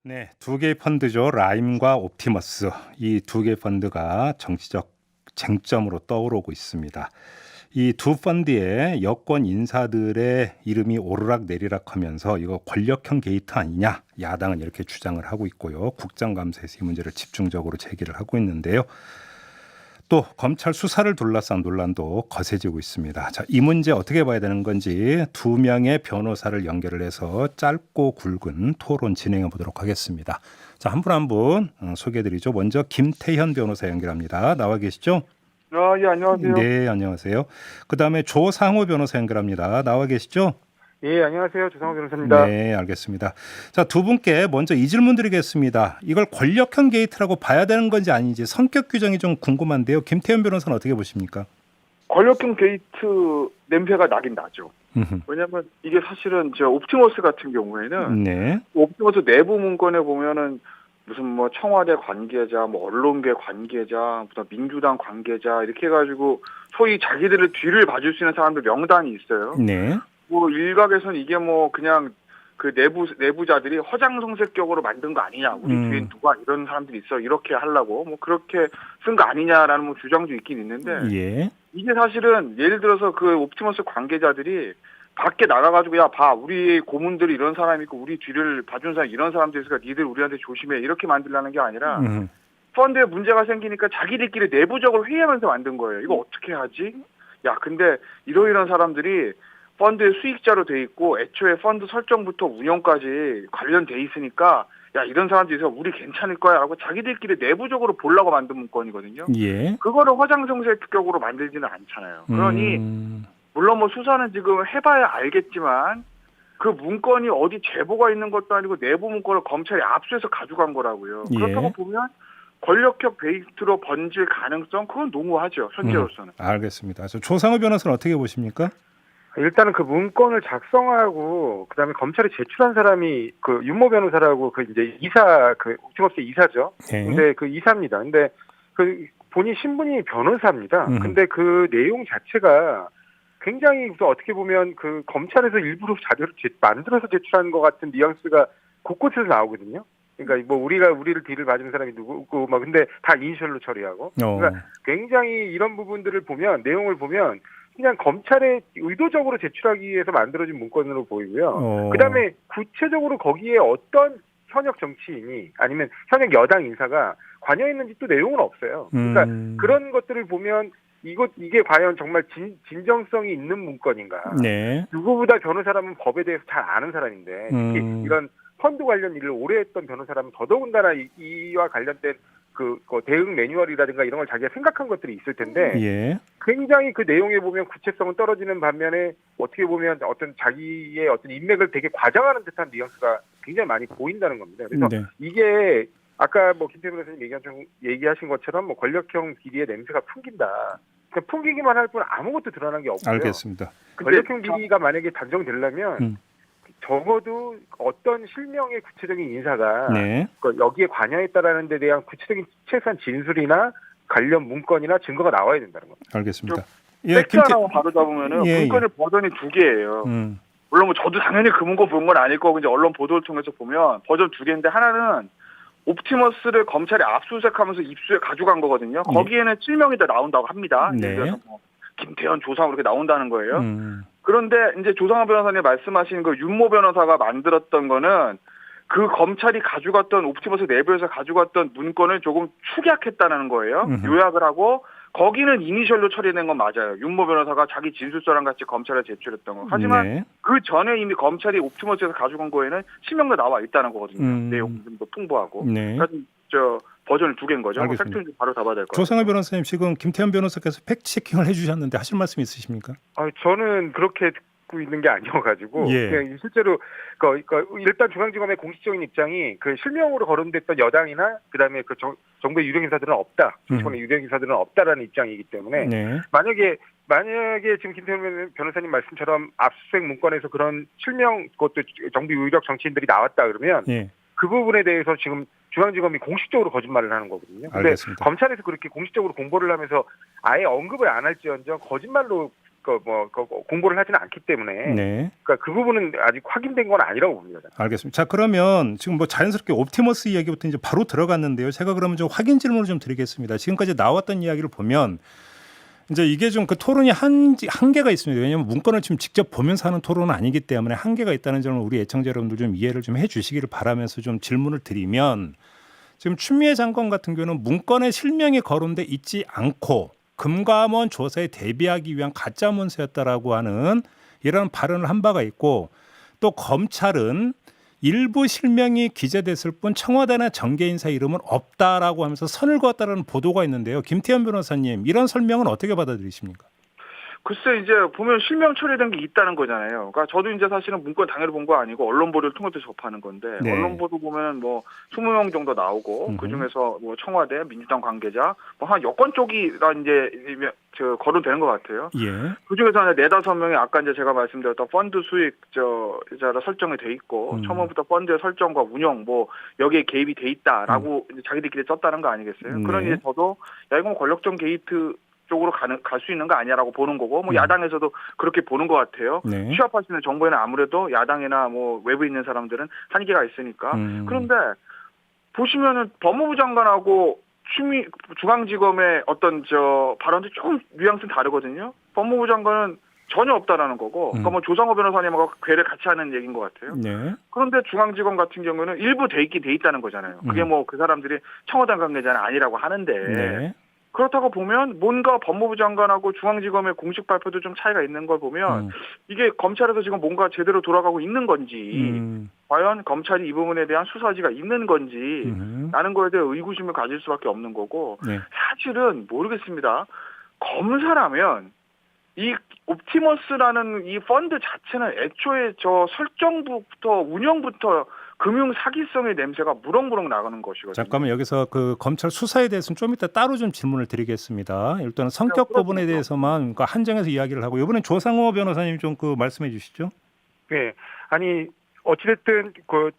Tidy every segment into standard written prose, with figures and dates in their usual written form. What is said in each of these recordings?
네, 두 개의 펀드죠. 라임과 옵티머스. 이 두 개의 펀드가 정치적 쟁점으로 떠오르고 있습니다. 이 두 펀드의 여권 인사들의 이름이 오르락내리락 하면서 이거 권력형 게이트 아니냐. 야당은 이렇게 주장을 하고 있고요. 국정감사에서 이 문제를 집중적으로 제기를 하고 있는데요. 또 검찰 수사를 둘러싼 논란도 거세지고 있습니다. 자, 이 문제 어떻게 봐야 되는 건지 두 명의 변호사를 연결을 해서 짧고 굵은 토론 진행해 보도록 하겠습니다. 자, 한 분 한 분 소개해드리죠. 먼저 김태현 변호사 연결합니다. 나와 계시죠? 예, 안녕하세요. 네, 안녕하세요. 그다음에 조상호 변호사 연결합니다. 나와 계시죠? 예, 안녕하세요. 조상호 변호사입니다. 네, 알겠습니다. 자, 두 분께 먼저 이 질문 드리겠습니다. 이걸 권력형 게이트라고 봐야 되는 건지 아닌지 성격 규정이 좀 궁금한데요. 김태현 변호사는 어떻게 보십니까? 권력형 게이트 냄새가 나긴 나죠. 왜냐하면 이게 사실은 저 옵티머스 같은 경우에는 네. 옵티머스 내부 문건에 보면은 무슨 뭐 청와대 관계자, 뭐 언론계 관계자, 무슨 민주당 관계자 이렇게 해가지고 소위 자기들의 뒤를 봐줄 수 있는 사람들 명단이 있어요. 네. 뭐 일각에서는 이게 뭐 그냥 그 내부자들이 허장성색격으로 만든 거 아니냐, 우리 뒤엔 누가 이런 사람들이 있어 이렇게 하려고 뭐 그렇게 쓴 거 아니냐라는 뭐 주장도 있긴 있는데 예. 이게 사실은 예를 들어서 그 옵티머스 관계자들이 밖에 나가가지고 야 봐 우리 고문들이 이런 사람이 있고 우리 뒤를 봐준 사람 이런 사람들 있으니까 니들 우리한테 조심해 이렇게 만들라는 게 아니라 펀드에 문제가 생기니까 자기들끼리 내부적으로 회의하면서 만든 거예요. 이거 어떻게 하지? 야 근데 이러이런 사람들이 펀드의 수익자로 돼 있고 애초에 펀드 설정부터 운영까지 관련돼 있으니까 야 이런 사람들이 있어 우리 괜찮을 거야 라고 자기들끼리 내부적으로 보려고 만든 문건이거든요. 예. 그거를 허장성색격으로 만들지는 않잖아요. 그러니 물론 뭐 수사는 지금 해봐야 알겠지만 그 문건이 어디 제보가 있는 것도 아니고 내부 문건을 검찰이 압수해서 가져간 거라고요. 예. 그렇다고 보면 권력형 베이스로 번질 가능성 그건 농후하죠. 현재로서는. 알겠습니다. 조상우 변호사는 어떻게 보십니까? 일단은 그 문건을 작성하고 그다음에 검찰에 제출한 사람이 그 윤모 변호사라고 그 이제 이사 그 옥중업체 이사죠. 네. 근데 그 이사입니다. 근데 그 본인 신분이 변호사입니다. 근데 그 내용 자체가 굉장히 어떻게 보면 그 검찰에서 일부러 자료를 만들어서 제출한 것 같은 뉘앙스가 곳곳에서 나오거든요. 그러니까 뭐 우리를 뒤를 봐주는 사람이 누구고 막 근데 다 이니셜로 처리하고. 그러니까 굉장히 이런 부분들을 보면 내용을 보면 그냥 검찰에 의도적으로 제출하기 위해서 만들어진 문건으로 보이고요. 그다음에 구체적으로 거기에 어떤 현역 정치인이 아니면 현역 여당 인사가 관여했는지 또 내용은 없어요. 그러니까 그런 것들을 보면 이게 과연 정말 진정성이 있는 문건인가. 네. 누구보다 변호사라면 법에 대해서 잘 아는 사람인데 특히 이런 펀드 관련 일을 오래 했던 변호사라면 더더군다나 이와 관련된 그 대응 매뉴얼이라든가 이런 걸 자기가 생각한 것들이 있을 텐데 예. 굉장히 그 내용에 보면 구체성은 떨어지는 반면에 어떻게 보면 어떤 자기의 어떤 인맥을 되게 과장하는 듯한 뉘앙스가 굉장히 많이 보인다는 겁니다. 그래서 네. 이게 아까 뭐 김태균 변호사님 얘기하신 것처럼 뭐 권력형 비리의 냄새가 풍긴다. 그러니까 풍기기만 할 뿐 아무것도 드러난 게 없고요. 알겠습니다. 권력형 비리가 만약에 단정되려면 적어도 어떤 실명의 구체적인 인사가 네. 여기에 관여했다라는 데 대한 구체적인 최소한 진술이나 관련 문건이나 증거가 나와야 된다는 겁니다. 알겠습니다. 팩트 하나만 바로 잡으면은 문건의 버전이 두 개예요. 물론 뭐 저도 당연히 그 문건 본 건 아닐 거고 이제 언론 보도를 통해서 보면 버전 두 개인데 하나는 옵티머스를 검찰이 압수수색하면서 입수해 가져간 거거든요. 거기에는 실명이 다 나온다고 합니다. 네. 예를 들어서 뭐 김태현, 조상우 이렇게 나온다는 거예요. 그런데 이제 조상우 변호사님 말씀하신 그 윤모 변호사가 만들었던 거는 그 검찰이 가져갔던 옵티머스 내부에서 가져갔던 문건을 조금 축약했다는 거예요. 요약을 하고 거기는 이니셜로 처리된 건 맞아요. 윤모 변호사가 자기 진술서랑 같이 검찰에 제출했던 거. 하지만 그 전에 이미 검찰이 옵티머스에서 가져간 거에는 실명도 나와 있다는 거거든요. 내용 좀 더 풍부하고. 네. 그러니까 저 버전을 두 개인 거죠. 알겠습니다. 팩트를 바로 잡아야 될 거예요. 조상우 변호사님 지금 김태현 변호사께서 팩트 체킹을 해주셨는데 하실 말씀 있으십니까? 저는 그렇게 듣고 있는 게 아니어가지고 그냥 실제로 일단 중앙지검의 공식적인 입장이 그 실명으로 거론됐던 여당이나 그다음에 그 정부의 유력 인사들은 없다, 정치권의 유력 인사들은 없다라는 입장이기 때문에 만약에 지금 김태현 변호사님 말씀처럼 압수수색 문건에서 그런 실명 그것도 정부 유력 정치인들이 나왔다 그러면 그 부분에 대해서 지금 중앙지검이 공식적으로 거짓말을 하는 거거든요. 근데 검찰에서 그렇게 공식적으로 공보를 하면서 아예 언급을 안 할지언정 거짓말로 공보를 하지는 않기 때문에 네. 그러니까 그 부분은 아직 확인된 건 아니라고 봅니다. 알겠습니다. 자, 그러면 지금 뭐 자연스럽게 옵티머스 이야기부터 이제 바로 들어갔는데요. 제가 그러면 좀 확인 질문을 좀 드리겠습니다. 지금까지 나왔던 이야기를 보면 이제 이게 좀 그 토론이 한계가 있습니다. 왜냐하면 문건을 지금 직접 보면서 하는 토론은 아니기 때문에 한계가 있다는 점을 우리 애청자 여러분들 좀 이해를 좀 해주시기를 바라면서 좀 질문을 드리면 지금 추미애 장관 같은 경우는 문건에 실명이 거론돼 있지 않고 금감원 조사에 대비하기 위한 가짜 문서였다라고 하는 이런 발언을 한 바가 있고 또 검찰은 일부 실명이 기재됐을 뿐 청와대나 정계 인사 이름은 없다라고 하면서 선을 그었다는 보도가 있는데요. 김태현 변호사님 이런 설명은 어떻게 받아들이십니까? 글쎄 이제 보면 실명 처리된 게 있다는 거잖아요. 그러니까 저도 이제 사실은 문건 당연히 본 거 아니고 언론 보도를 통해서 접하는 건데 네. 언론 보도 보면 뭐 20명 정도 나오고 그 중에서 뭐 청와대, 민주당 관계자, 뭐 한 여권 쪽이라 이제 거론되는 것 같아요. 예. 그 중에서 한 4-5명이 아까 이제 제가 말씀드렸던 펀드 수익자로 설정이 돼 있고 처음부터 펀드의 설정과 운영 뭐 여기에 개입이 돼 있다라고 이제 자기들끼리 썼다는 거 아니겠어요? 그러니 이제 저도 야 이건 권력적 게이트 쪽으로 갈 수 있는 거 아니야라고 보는 거고 뭐 야당에서도 그렇게 보는 것 같아요. 네. 취합할 수 있는 정보에는 아무래도 야당이나 뭐 외부에 있는 사람들은 한계가 있으니까. 그런데 보시면은 법무부 장관하고 중앙지검의 어떤 발언도 좀 뉘앙스는 다르거든요. 법무부 장관은 전혀 없다라는 거고, 그러니까 뭐 조상호 변호사님하고 괴를 같이 하는 얘기인 것 같아요. 네. 그런데 중앙지검 같은 경우는 일부 돼 있다는 거잖아요. 그게 뭐 그 사람들이 청와대 관계자는 아니라고 하는데. 네. 그렇다고 보면 뭔가 법무부 장관하고 중앙지검의 공식 발표도 좀 차이가 있는 걸 보면 이게 검찰에서 지금 뭔가 제대로 돌아가고 있는 건지 과연 검찰이 이 부분에 대한 수사지가 있는 건지 라는 거에 대해 의구심을 가질 수밖에 없는 거고 네. 사실은 모르겠습니다. 검사라면 이 옵티머스라는 이 펀드 자체는 애초에 설정부터 운영부터 금융 사기성의 냄새가 무럭무럭 나가는 것이거든요. 잠깐만 여기서 그 검찰 수사에 대해서는 좀 이따 따로 좀 질문을 드리겠습니다. 일단은 성격 부분에 대해서만 그러니까 한정해서 이야기를 하고 이번엔 조상호 변호사님 좀 그 말씀해 주시죠. 네, 아니 어찌됐든 그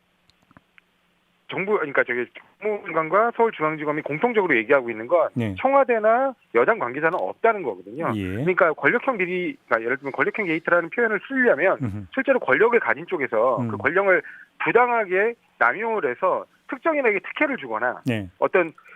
정부 그러니까 법무부장관과 서울중앙지검이 공통적으로 얘기하고 있는 건 네. 청와대나 여당 관계자는 없다는 거거든요. 예. 그러니까 권력형 비리, 그러니까 예를 들면 권력형 게이트라는 표현을 쓰려면 실제로 권력을 가진 쪽에서 그 권력을 부당하게 남용을 해서 특정인에게 특혜를 주거나 네.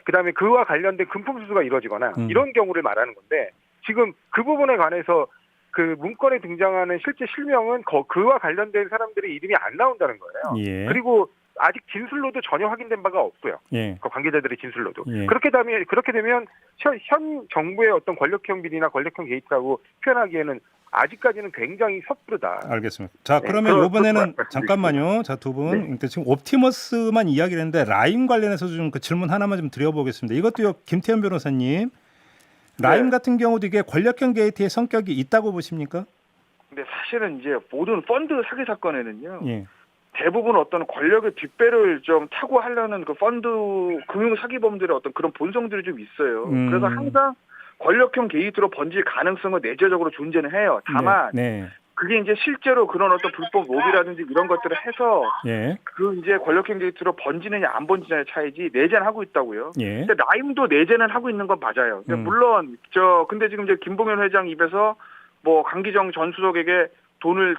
그다음에 그와 관련된 금품수수가 이루어지거나 이런 경우를 말하는 건데 지금 그 부분에 관해서 그 문건에 등장하는 실제 실명은 그와 관련된 사람들의 이름이 안 나온다는 거예요. 예. 그리고 아직 진술로도 전혀 확인된 바가 없고요. 예. 그 관계자들의 진술로도. 예. 그렇게 되면 현 정부의 어떤 권력형 비리나 권력형 게이트라고 표현하기에는 아직까지는 굉장히 섣부르다. 알겠습니다. 자, 그러면 이번에는 잠깐만요. 자, 두 분. 네. 지금 옵티머스만 이야기를 했는데 라임 관련해서 좀 그 질문 하나만 좀 드려보겠습니다. 이것도요, 김태현 변호사님. 라임 네. 같은 경우도 이게 권력형 게이트의 성격이 있다고 보십니까? 근데 사실은 이제 모든 펀드 사기 사건에는요. 예. 대부분 어떤 권력의 뒷배를 좀 타고 하려는 그 펀드 금융 사기범들의 어떤 그런 본성들이 좀 있어요. 그래서 항상 권력형 게이트로 번질 가능성은 내재적으로 존재는 해요. 다만 네. 그게 이제 실제로 그런 어떤 불법 로비라든지 이런 것들을 해서 예. 그 이제 권력형 게이트로 번지느냐 안 번지느냐의 차이지 내재는 하고 있다고요. 예. 근데 라임도 내재는 하고 있는 건 맞아요. 근데 물론 근데 지금 이제 김봉현 회장 입에서 뭐 강기정 전 수석에게 돈을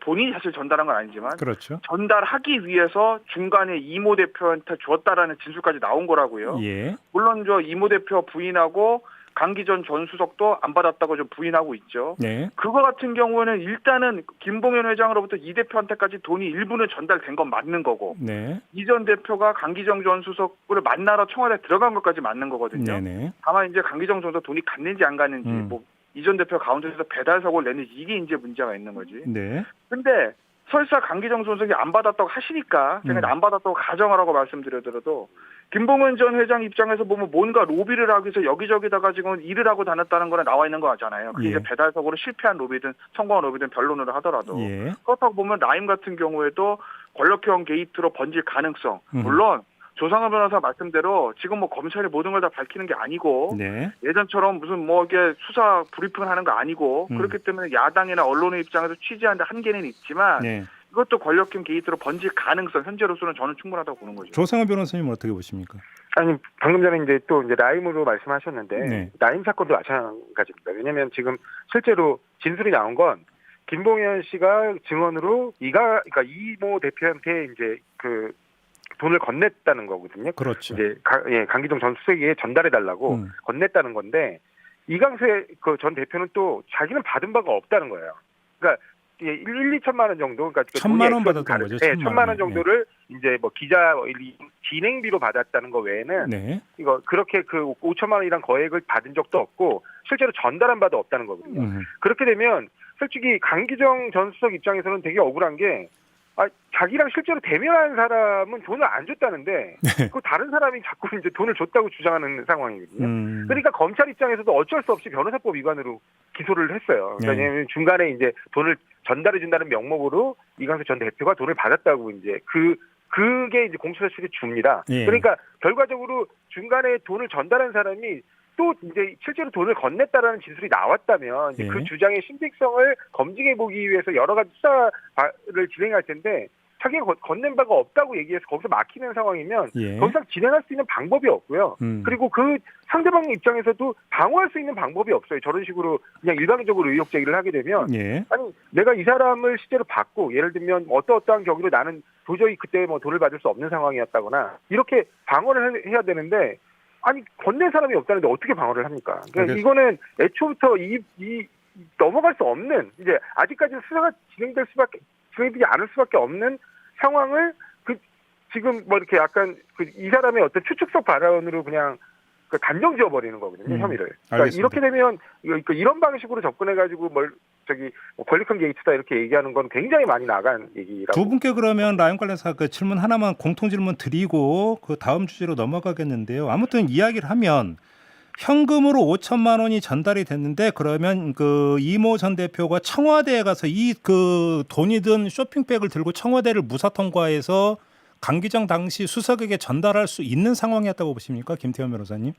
본인이 사실 전달한 건 아니지만 그렇죠. 전달하기 위해서 중간에 이모 대표한테 주었다라는 진술까지 나온 거라고요. 예. 물론 이모 대표 부인하고 강기정 전 수석도 안 받았다고 좀 부인하고 있죠. 네. 그거 같은 경우에는 일단은 김봉현 회장으로부터 이 대표한테까지 돈이 일부는 전달된 건 맞는 거고 네. 이 전 대표가 강기정 전 수석을 만나러 청와대에 들어간 것까지 맞는 거거든요. 네네. 다만 이제 강기정 전 수석 돈이 갔는지 안 갔는지 뭐 이 전 대표 가운데서 배달 사고를 냈는지 이게 이제 문제가 있는 거지. 네. 근데 설사 강기정 수석이 안 받았다고 하시니까 제가 안 받았다고 가정하라고 말씀드려도 김봉현 전 회장 입장에서 보면 뭔가 로비를 하기 위해서 여기저기다가 지금 일을 하고 다녔다는 거는 나와 있는 거잖아요. 그게 이제 배달 사고로 실패한 로비든 성공한 로비든 변론을 하더라도 예. 그렇다고 보면 라임 같은 경우에도 권력형 게이트로 번질 가능성 물론 조상호 변호사 말씀대로 지금 뭐 검찰이 모든 걸 다 밝히는 게 아니고 네. 예전처럼 무슨 뭐 이게 수사 브리핑을 하는 거 아니고 그렇기 때문에 야당이나 언론의 입장에서 취재하는데 한계는 있지만 네. 이것도 권력형 게이트로 번질 가능성 현재로서는 저는 충분하다고 보는 거죠. 조상호 변호사님 어떻게 보십니까? 아니 방금 전에 이제 또 이제 라임으로 말씀하셨는데 네. 라임 사건도 마찬가지입니다. 왜냐하면 지금 실제로 진술이 나온 건 김봉현 씨가 증언으로 그러니까 이모 대표한테 이제 그 돈을 건넸다는 거거든요. 그렇죠. 이제 강기정 전 수석에게 전달해 달라고 건넸다는 건데 이강세 그 전 대표는 또 자기는 받은 바가 없다는 거예요. 그러니까 1, 2천만 원 정도, 그러니까 1,000만 원 받았던 거죠. 네, 1,000만 원 정도를 이제 뭐 기자 진행비로 받았다는 거 외에는 네. 이거 그렇게 그 5천만 원이란 거액을 받은 적도 없고 실제로 전달한 바도 없다는 거거든요. 그렇게 되면 솔직히 강기정 전 수석 입장에서는 되게 억울한 게 자기랑 실제로 대면한 사람은 돈을 안 줬다는데 그 다른 사람이 자꾸 이제 돈을 줬다고 주장하는 상황이거든요. 그러니까 검찰 입장에서도 어쩔 수 없이 변호사법 위반으로 기소를 했어요. 그러니까 왜냐하면 중간에 이제 돈을 전달해 준다는 명목으로 이강수 전 대표가 돈을 받았다고 이제 그게 이제 공소사실이 줍니다. 그러니까 결과적으로 중간에 돈을 전달한 사람이 또 이제 실제로 돈을 건넸다라는 진술이 나왔다면 이제 그 주장의 신빙성을 검증해 보기 위해서 여러 가지 수사를 진행할 텐데 자기가 건넨 바가 없다고 얘기해서 거기서 막히는 상황이면 더 이상 진행할 수 있는 방법이 없고요. 그리고 그 상대방 입장에서도 방어할 수 있는 방법이 없어요. 저런 식으로 그냥 일방적으로 의혹 제기를 하게 되면 아니 내가 이 사람을 실제로 받고 예를 들면 어떠한 경위로 나는 도저히 그때 뭐 돈을 받을 수 없는 상황이었다거나 이렇게 방어를 해야 되는데 아니 건넨 사람이 없다는데 어떻게 방어를 합니까? 그러니까 이거는 애초부터 넘어갈 수 없는 이제 아직까지 수사가 진행되지 않을 수밖에 없는 상황을 지금 뭐 이렇게 약간 이 사람의 어떤 추측성 발언으로 그냥 단정 지어버리는 거거든요, 혐의를. 그러니까 이렇게 되면 이런 방식으로 접근해가지고 권력형 게이트다 이렇게 얘기하는 건 굉장히 많이 나간 얘기라고. 두 분께 그러면 라임 관련해서 그 질문 하나만 공통 질문 드리고 그 다음 주제로 넘어가겠는데요. 아무튼 이야기를 하면 현금으로 5천만 원이 전달이 됐는데 그러면 그 이모 전 대표가 청와대에 가서 그 돈이 든 쇼핑백을 들고 청와대를 무사 통과해서 강기정 당시 수석에게 전달할 수 있는 상황이었다고 보십니까, 김태현 변호사님?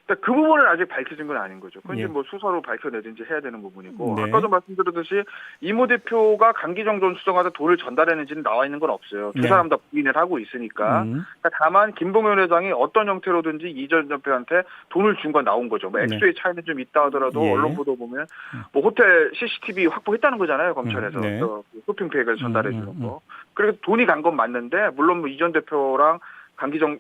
그 부분은 아직 밝혀진 건 아닌 거죠. 그건 이제 뭐 수사로 밝혀내든지 해야 되는 부분이고 아까도 말씀드렸듯이 이모 대표가 강기정 전 수석한테 돈을 전달했는지는 나와 있는 건 없어요. 두 사람 다 부인을 하고 있으니까. 그러니까 다만 김봉현 회장이 어떤 형태로든지 이 전 대표한테 돈을 준 건 나온 거죠. 뭐 액수의 차이는 좀 있다 하더라도 언론 보도 보면 뭐 호텔 CCTV 확보했다는 거잖아요. 검찰에서 쇼핑백을 전달해 주는 거. 그리고 돈이 간 건 맞는데 물론 뭐 이 전 대표랑 강기정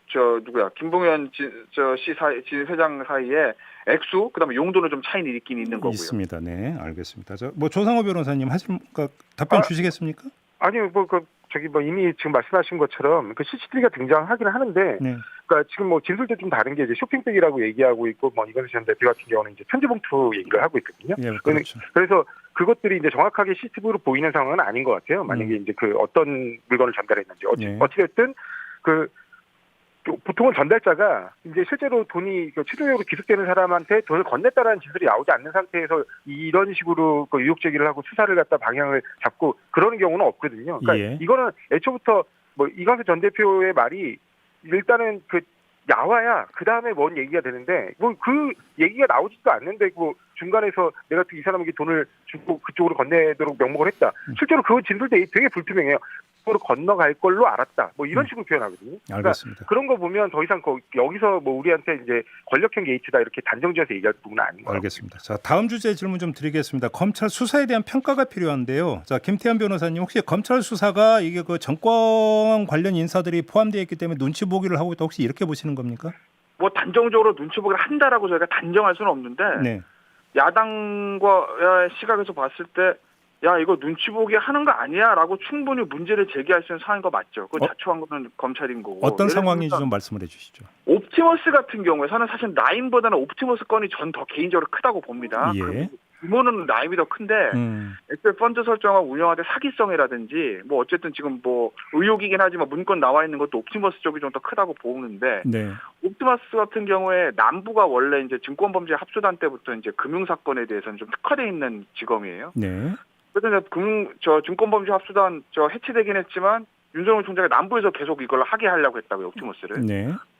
김봉현 씨 회장 사이에 액수 그다음에 용도는 좀 차이는 있긴 있는 거고요. 있습니다. 네, 알겠습니다. 뭐 조상호 변호사님 답변 주시겠습니까? 아니요, 이미 지금 말씀하신 것처럼 그 CCTV가 등장하긴 하는데, 그러니까 지금 뭐 진술도 좀 다른 게 이제 쇼핑백이라고 얘기하고 있고, 뭐 이건희 전 대표 같은 경우는 이제 편지봉투 얘기를 하고 있거든요. 그렇죠. 그래서 그것들이 이제 정확하게 CCTV로 보이는 상황은 아닌 것 같아요. 만약에 이제 그 어떤 물건을 전달했는지 어찌됐든 보통은 전달자가 이제 실제로 돈이 최종적으로 기속되는 사람한테 돈을 건넸다라는 진술이 나오지 않는 상태에서 이런 식으로 의혹 제기를 하고 수사를 갖다 방향을 잡고 그러는 경우는 없거든요. 그러니까 이거는 애초부터 뭐 이광수 전 대표의 말이 일단은 나와야 그 다음에 뭔 얘기가 되는데 뭐 그 얘기가 나오지도 않는데 중간에서 내가 이 사람에게 돈을 주고 그쪽으로 건네도록 명목을 했다. 실제로 그 진술도 되게 불투명해요. 으로 건너갈 걸로 알았다. 뭐 이런 식으로 표현하거든요. 그러니까 알겠습니다. 그런 거 보면 더 이상 여기서 뭐 우리한테 이제 권력형 게이트다 이렇게 단정지어서 얘기할 부분은 아닌 것 같아요. 알겠습니다. 자, 다음 주제 질문 좀 드리겠습니다. 검찰 수사에 대한 평가가 필요한데요. 자, 김태현 변호사님 혹시 검찰 수사가 이게 그 정권 관련 인사들이 포함되어 있기 때문에 눈치 보기를 하고 있다 혹시 이렇게 보시는 겁니까? 뭐 단정적으로 눈치 보기를 한다라고 저희가 단정할 수는 없는데 야당과 시각에서 봤을 때 야 이거 눈치 보기 하는 거 아니야라고 충분히 문제를 제기할 수 있는 상황인 거 맞죠. 그거 자초한 거는 검찰인 거고. 어떤 상황인지 좀 말씀을 해주시죠. 옵티머스 같은 경우에서는 사실 라임보다는 옵티머스 건이 전 더 개인적으로 크다고 봅니다. 규모는 라임이 더 큰데 애초에 펀드 설정하고 운영할 때 사기성이라든지 뭐 어쨌든 지금 뭐 의혹이긴 하지만 문건 나와 있는 것도 옵티머스 쪽이 좀 더 크다고 보는데 옵티머스 같은 경우에 남부가 원래 이제 증권범죄 합수단 때부터 이제 금융사건에 대해서는 좀 특화되어 있는 직업이에요. 그래서 증권범죄 합수단 해체되긴 했지만 윤석열 총장이 남부에서 계속 이걸 하게 하려고 했다고요, 옵티머스를.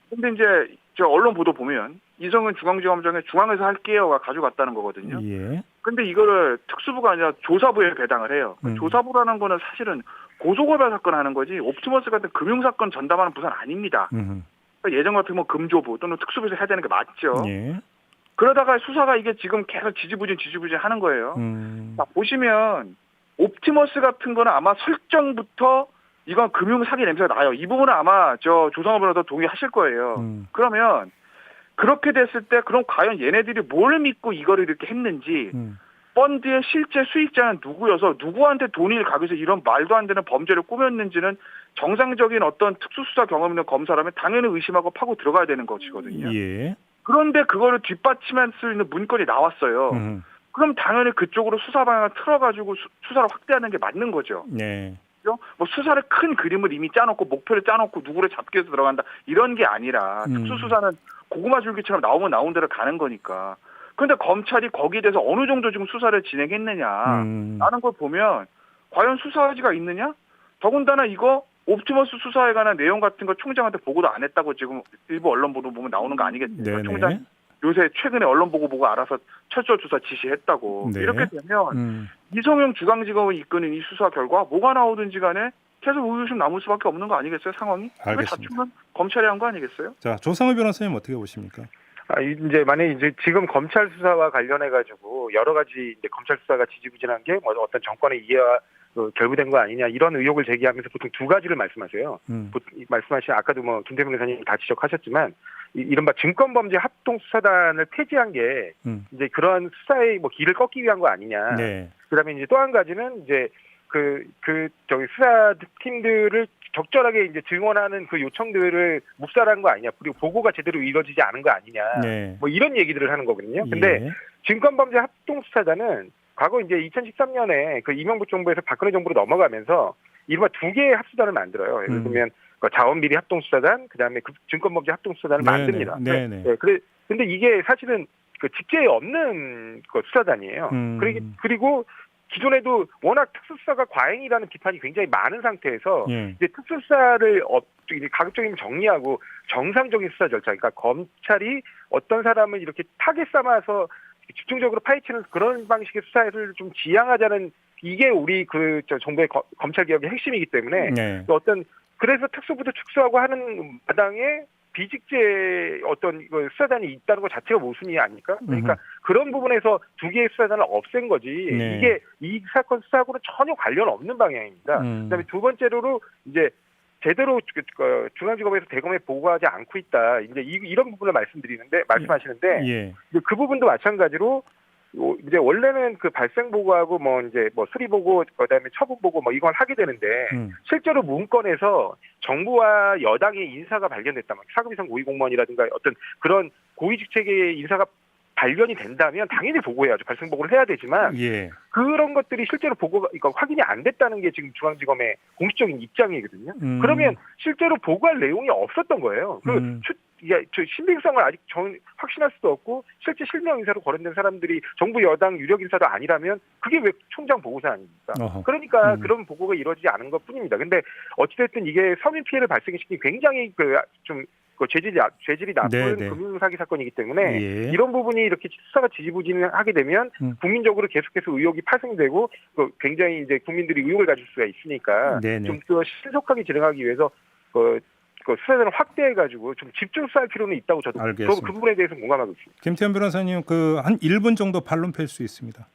근데 이제 언론 보도 보면 이성은 중앙지검장에 중앙에서 할게요가 가져갔다는 거거든요. 근데 이거를 특수부가 아니라 조사부에 배당을 해요. 조사부라는 거는 사실은 고소고발 사건 하는 거지 옵티머스 같은 금융사건 전담하는 부서는 아닙니다. 예전 같으면 금조부 또는 특수부에서 해야 되는 게 맞죠. 예. 그러다가 수사가 이게 지금 계속 지지부진 하는 거예요. 자, 보시면 옵티머스 같은 거는 아마 설정부터 이건 금융 사기 냄새가 나요. 이 부분은 아마 저 조성호 변호사도 동의하실 거예요. 그러면 그렇게 됐을 때 그럼 과연 얘네들이 뭘 믿고 이거를 이렇게 했는지 펀드의 실제 수익자는 누구여서 누구한테 돈을 가기 위해서 이런 말도 안 되는 범죄를 꾸몄는지는 정상적인 어떤 특수수사 경험 있는 검사라면 당연히 의심하고 파고 들어가야 되는 것이거든요. 예. 그런데 그거를 뒷받침할 수 있는 문건이 나왔어요. 그럼 당연히 그쪽으로 수사 방향을 틀어가지고 수사를 확대하는 게 맞는 거죠. 네. 뭐 수사를 큰 그림을 이미 짜놓고 목표를 짜놓고 누구를 잡기 위해서 들어간다 이런 게 아니라 특수수사는 고구마 줄기처럼 나오면 나온 대로 가는 거니까. 그런데 검찰이 거기에 대해서 어느 정도 지금 수사를 진행했느냐라는 걸 보면 과연 수사 의지가 있느냐? 더군다나 이거 옵티머스 수사에 관한 내용 같은 거 총장한테 보고도 안 했다고 지금 일부 언론 보도 보면 나오는 거 아니겠습니까? 네네. 총장 요새 최근에 언론 보고 알아서 철저 조사 지시했다고. 네. 이렇게 되면 이성용 중앙지검을 이끄는 이 수사 결과 뭐가 나오든지 간에 계속 의구심 남을 수밖에 없는 거 아니겠어요, 상황이? 알겠습니다. 다투면 검찰이 한 거 아니겠어요? 자, 조성우 변호사님 어떻게 보십니까? 이제 만약에 이제 지금 검찰 수사와 관련해 가지고 여러 가지 이제 검찰 수사가 지지부진한 게 뭐 어떤 정권의 이해와 결부된 거 아니냐 이런 의혹을 제기하면서 보통 두 가지를 말씀하세요. 말씀하신 아까도 뭐 김태명 의사님 다 지적하셨지만 이른바 증권범죄 합동수사단을 폐지한 게 이제 그런 수사의 뭐 길을 꺾기 위한 거 아니냐. 네. 그다음에 이제 또 한 가지는 이제 저기 수사팀들을 적절하게 이제 증언하는 그 요청들을 묵살한 거 아니냐. 그리고 보고가 제대로 이루어지지 않은 거 아니냐. 네. 뭐 이런 얘기들을 하는 거거든요. 근데 증권범죄 합동수사단은 과거 이제 2013년에 그 이명박 정부에서 박근혜 정부로 넘어가면서 이른바 두 개의 합수단을 만들어요. 예를 들면 자원비리 합동수사단, 그다음에 증권범죄 합동수사단을 만듭니다. 네네. 네, 근데 이게 사실은 그 직제에 없는 그 수사단이에요. 그리고 기존에도 워낙 특수수사가 과잉이라는 비판이 굉장히 많은 상태에서 이제 특수수사를 가급적이면 정리하고 정상적인 수사 절차, 그러니까 검찰이 어떤 사람을 이렇게 타겟 삼아서 집중적으로 파헤치는 그런 방식의 수사를 좀 지향하자는 이게 우리 정부의 검찰 개혁의 핵심이기 때문에 그래서 특수부도 축소하고 하는 마당에 비직제 어떤 수사단이 있다는 것 자체가 모순이 아닙니까? 그러니까 그런 부분에서 두 개의 수사단을 없앤 거지. 이게 이 사건 수사하고는 전혀 관련 없는 방향입니다. 그다음에 두 번째로 이제 제대로 중앙지검에서 대검에 보고하지 않고 있다. 이제 이런 부분을 말씀하시는데 그 부분도 마찬가지로 이제 원래는 그 발생 보고하고 뭐 이제 뭐 수리 보고 그다음에 처분 보고 뭐 이걸 하게 되는데 실제로 문건에서 정부와 여당의 인사가 발견됐다면 사급이상 고위 공무원이라든가 어떤 그런 고위 직책의 인사가 발견이 된다면 당연히 보고해야죠. 발생 보고를 해야 되지만 그런 것들이 실제로 보고가 확인이 안 됐다는 게 지금 중앙지검의 공식적인 입장이거든요. 그러면 실제로 보고할 내용이 없었던 거예요. 신빙성을 아직 확신할 수도 없고 실제 실명 인사로 거론된 사람들이 정부 여당 유력 인사도 아니라면 그게 왜 총장 보고사항입니까? 그러니까 그런 보고가 이루어지지 않은 것뿐입니다. 근데 어찌됐든 이게 서민 피해를 발생시킨 굉장히 죄질이 나쁜 금융사기 사건이기 때문에 이런 부분이 이렇게 수사가 지지부진하게 되면 국민적으로 계속해서 의혹이 파생되고 굉장히 이제 국민들이 의혹을 가질 수가 있으니까 좀 더 신속하게 진행하기 위해서 수사단을 확대해가지고 좀 집중 수사할 필요는 있다고 저도 그 부분에 대해서 공감하고 있습니다. 김태현 변호사님 한 1분 정도 반론 펼 수 있습니다.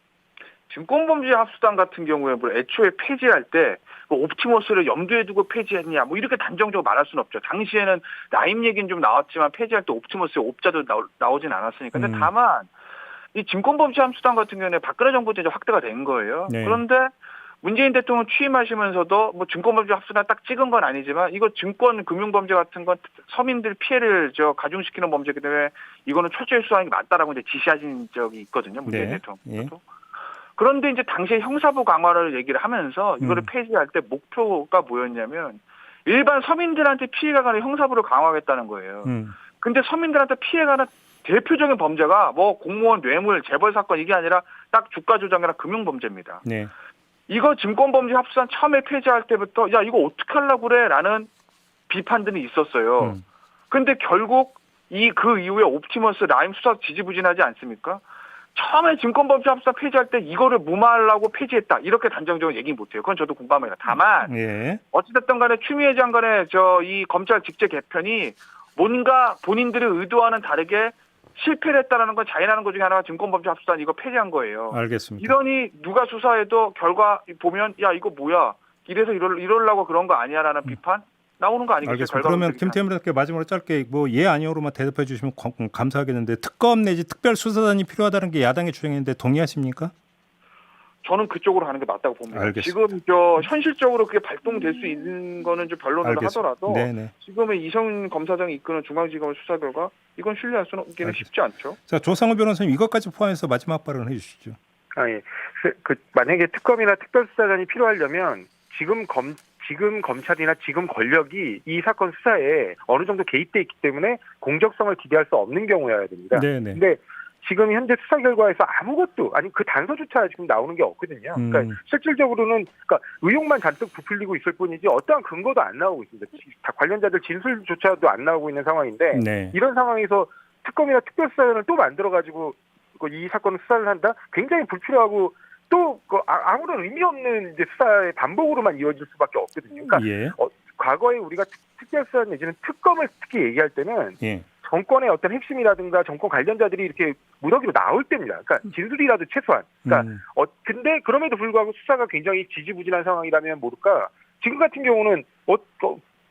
증권범죄 합수단 같은 경우에 뭐 애초에 폐지할 때 옵티머스를 염두에 두고 폐지했냐 뭐 이렇게 단정적으로 말할 수는 없죠. 당시에는 라임 얘기는 좀 나왔지만 폐지할 때 옵티머스의 옵자도 나오진 않았으니까. 근데 다만 이 증권범죄 합수단 같은 경우에 박근혜 정부 때 이제 확대가 된 거예요. 그런데 문재인 대통령 취임하시면서도 뭐 증권범죄 합수단 딱 찍은 건 아니지만 이거 증권 금융범죄 같은 건 서민들 피해를 가중시키는 범죄이기 때문에 이거는 철저히 수사하는 게 맞다라고 이제 지시하신 적이 있거든요. 문재인 대통령도. 그런데 이제 당시에 형사부 강화를 얘기를 하면서 이거를 폐지할 때 목표가 뭐였냐면 일반 서민들한테 피해가 가는 형사부를 강화하겠다는 거예요. 근데 서민들한테 피해가 가는 대표적인 범죄가 뭐 공무원 뇌물 재벌 사건 이게 아니라 딱 주가 조작이나 금융범죄입니다. 이거 증권범죄 합수단 처음에 폐지할 때부터 야 이거 어떻게 하려고 그래 라는 비판들이 있었어요. 근데 결국 그 이후에 옵티머스 라임 수사 지지부진하지 않습니까? 처음에 증권범죄 합수단 폐지할 때 이거를 무마하려고 폐지했다. 이렇게 단정적으로 얘기 못해요. 그건 저도 공감합니다. 다만 어찌됐든 간에 추미애 장관의 이 검찰 직제 개편이 뭔가 본인들이 의도와는 다르게 실패를 했다라는 건 자인하는 것 중에 하나가 증권범죄합수단 이거 폐지한 거예요. 알겠습니다. 이러니 누가 수사해도 결과 보면 야 이거 뭐야 이래서 이러려고 그런 거 아니야라는 비판 나오는 거 아니겠어요? 알겠습니다. 그러면 김태현 의원께 마지막으로 짧게 뭐 예 아니오로만 대답해 주시면 감사하겠는데 특검 내지 특별수사단이 필요하다는 게 야당의 주장인데 동의하십니까? 저는 그쪽으로 하는 게 맞다고 봅니다. 알겠습니다. 지금 현실적으로 그게 발동될 수 있는 거는 좀 변론을 하더라도 네네. 지금의 이성윤 검사장이 이끄는 중앙지검의 수사 결과 이건 신뢰할 수는 쉽지 않죠. 자, 조상우 변호사님 이것까지 포함해서 마지막 발언해 주시죠. 예. 만약에 특검이나 특별수사단이 필요하려면 지금 검찰이나 지금 권력이 이 사건 수사에 어느 정도 개입돼 있기 때문에 공적성을 기대할 수 없는 경우여야 됩니다. 네네. 근데 지금 현재 수사 결과에서 아무것도 아니 그 단서조차 지금 나오는 게 없거든요. 그러니까 실질적으로는 그러니까 의혹만 잔뜩 부풀리고 있을 뿐이지 어떠한 근거도 안 나오고 있습니다. 다 관련자들 진술조차도 안 나오고 있는 상황인데 네. 이런 상황에서 특검이나 특별수사단을 또 만들어가지고 이 사건을 수사를 한다? 굉장히 불필요하고 또 아무런 의미 없는 이제 수사의 반복으로만 이어질 수밖에 없거든요. 그러니까 예. 과거에 우리가 특별수사 내지는 특검을 특히 얘기할 때는 예. 정권의 어떤 핵심이라든가 정권 관련자들이 이렇게 무더기로 나올 때입니다. 그러니까 진술이라도 최소한. 그러니까 근데 그럼에도 불구하고 수사가 굉장히 지지부진한 상황이라면 모를까. 지금 같은 경우는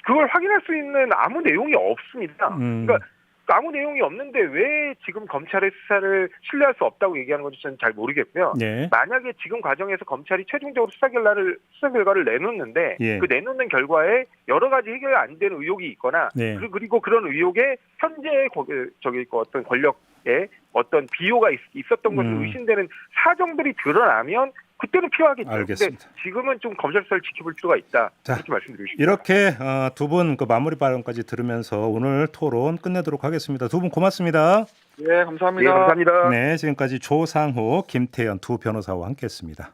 그걸 확인할 수 있는 아무 내용이 없습니다. 그러니까 아무 내용이 없는데 왜 지금 검찰의 수사를 신뢰할 수 없다고 얘기하는 건지 저는 잘 모르겠고요. 네. 만약에 지금 과정에서 검찰이 최종적으로 수사 결과를 내놓는데 예. 그 내놓는 결과에 여러 가지 해결이 안 되는 의혹이 있거나 네. 그리고 그런 의혹에 현재 어떤 권력에 어떤 비호가 있었던 것으로 의심되는 사정들이 드러나면 그때는 필요하겠죠. 알겠습니다. 근데 지금은 좀 검찰 수사를 지켜볼 필요가 있다. 자, 그렇게 말씀드리고 싶습니다. 이렇게 두 분 그 마무리 발언까지 들으면서 오늘 토론 끝내도록 하겠습니다. 두 분 고맙습니다. 네, 감사합니다. 네, 감사합니다. 네, 지금까지 조상호, 김태현 두 변호사와 함께했습니다.